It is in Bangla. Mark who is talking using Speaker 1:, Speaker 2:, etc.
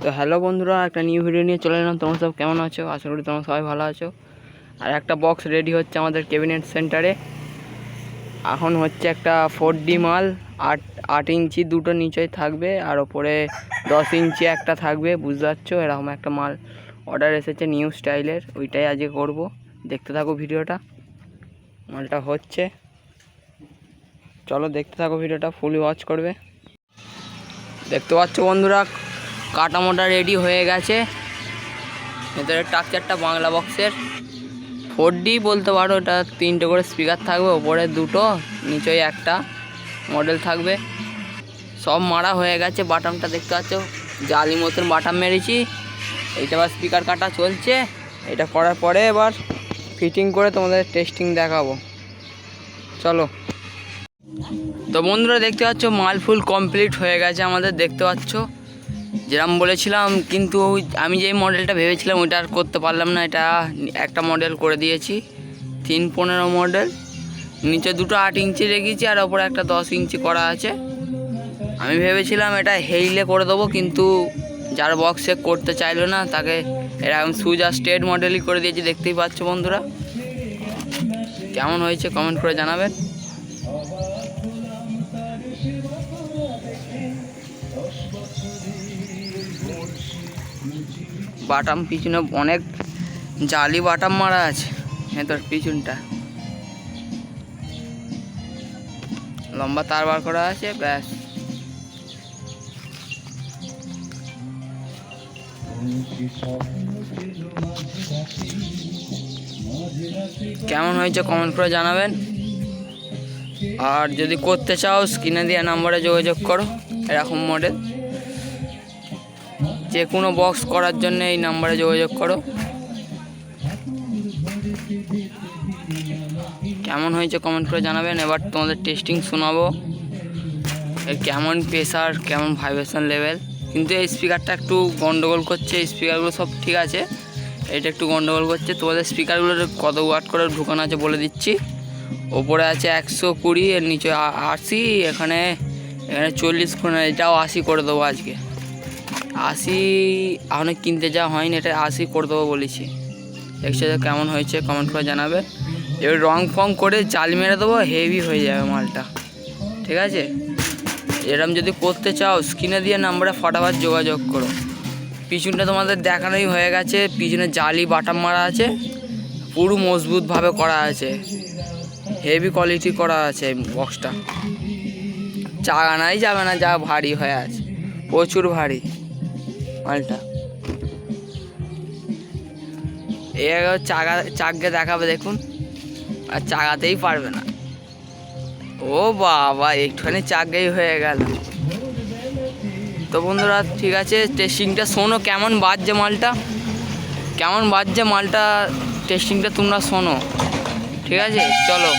Speaker 1: তো হ্যালো বন্ধুরা, একটা নিউ ভিডিও নিয়ে চলে এলাম। তোমরা সব কেমন আছো? আশা করি তোমরা সবাই ভালো আছো। আর একটা বক্স রেডি হচ্ছে আমাদের ক্যাবিনেট সেন্টারে। এখন হচ্ছে একটা 4D মাল, 8 ইঞ্চি দুটো নিচেই থাকবে, আর ওপরে 10 ইঞ্চি একটা থাকবে। বুঝতে পারছো, এরকম একটা মাল অর্ডার এসেছে নিউ স্টাইলের, ওইটাই আজকে করব। দেখতে থাকো ভিডিওটা, মালটা হচ্ছে। চলো দেখতে থাকো ভিডিওটা, ফুলি ওয়াচ করবে। দেখতে পাচ্ছ বন্ধুরা, কাটা মোটা রেডি হয়ে গেছে। ভেতরে স্ট্রাকচারটা বাংলা বক্সের 4D বলতে পারো। এটা 3টে করে স্পিকার থাকবে, ওপরে 2টো, নিচে একটা মডেল থাকবে। সব মারা হয়ে গেছে। বাটামটা দেখতে পাচ্ছ, জালি মতন বাটাম মেরেছি। এইটা আবার স্পিকার কাটা চলছে। এটা করার পরে এবার ফিটিং করে তোমাদের টেস্টিং দেখাবো। চলো। তো বন্ধুরা দেখতে পাচ্ছ, মাল ফুল কমপ্লিট হয়ে গেছে আমাদের। দেখতে পাচ্ছ যেরকম বলেছিলাম, কিন্তু আমি যেই মডেলটা ভেবেছিলাম ওইটা আর করতে পারলাম না। এটা একটা মডেল করে দিয়েছি, 315 মডেল। নিচে 2টো 8 ইঞ্চি রেখেছি, আর ওপরে একটা 10 ইঞ্চি করা আছে। আমি ভেবেছিলাম এটা হেইলে করে দেবো, কিন্তু যার বক্সে করতে চাইলো না তাকে এরকম সুজা স্ট্রেট মডেলই করে দিয়েছি। দেখতেই পাচ্ছ বন্ধুরা, কেমন হয়েছে কমেন্ট করে জানাবেন। বাটাম পিছনে অনেক জালি বাটাম মারা আছে, ভেতর পিছনটা লম্বা তার বার করা আছে। ব্যাস, কেমন হয়েছে কমেন্ট করে জানাবেন। আর যদি করতে চাও স্ক্রিনে দেওয়া নাম্বারে যোগাযোগ করো। এরকম মডেল যে কোনো বক্স করার জন্য এই নাম্বারে যোগাযোগ করো। কেমন হয়েছে কমেন্ট করে জানাবেন। এবার তোমাদের টেস্টিং শোনাবো, এর কেমন প্রেসার, কেমন ভাইব্রেশন লেভেল। কিন্তু এই স্পিকারটা একটু গন্ডগোল করছে। স্পিকারগুলো সব ঠিক আছে, এটা একটু গন্ডগোল করছে। তোমাদের স্পিকারগুলোর কত ওয়াট করে ঢুকানো আছে বলে দিচ্ছি। ওপরে আছে 120, এর নিচে 80, এখানে 40 করে, এটাও 80 করে দেবো আজকে। 80 এখনো কিনতে যাওয়া হয়নি, এটা 80 করে দেবো বলেছি। দেখছো কেমন হয়েছে কমেন্ট করে জানাবে। এবার রং ফং করে জাল মেরে দেবো, হেভি হয়ে যাবে মালটা। ঠিক আছে, এরকম যদি করতে চাও স্ক্রিনে দিয়ে নাম্বারে ফটাফট যোগাযোগ করো। পিছনটা তোমাদের দেখানোই হয়ে গেছে, পিছনে জালি বাটাম মারা আছে, পুরো মজবুতভাবে করা আছে, হেভি কোয়ালিটি করা আছে বক্সটা। চাগানাই যাবে না, যা ভারী হয়ে আছে, প্রচুর ভারী মালটা। এ চাগকে দেখাবে দেখুন, আর চাগাতেই পারবে না। ও বাবা, একটুখানি চাগেই হয়ে গেল। তো বন্ধুরা ঠিক আছে, টেস্টিংটা শোনো কেমন বাজছে মালটা, কেমন বাজছে মালটা। টেস্টিংটা তোমরা শোনো, ঠিক আছে? চলো।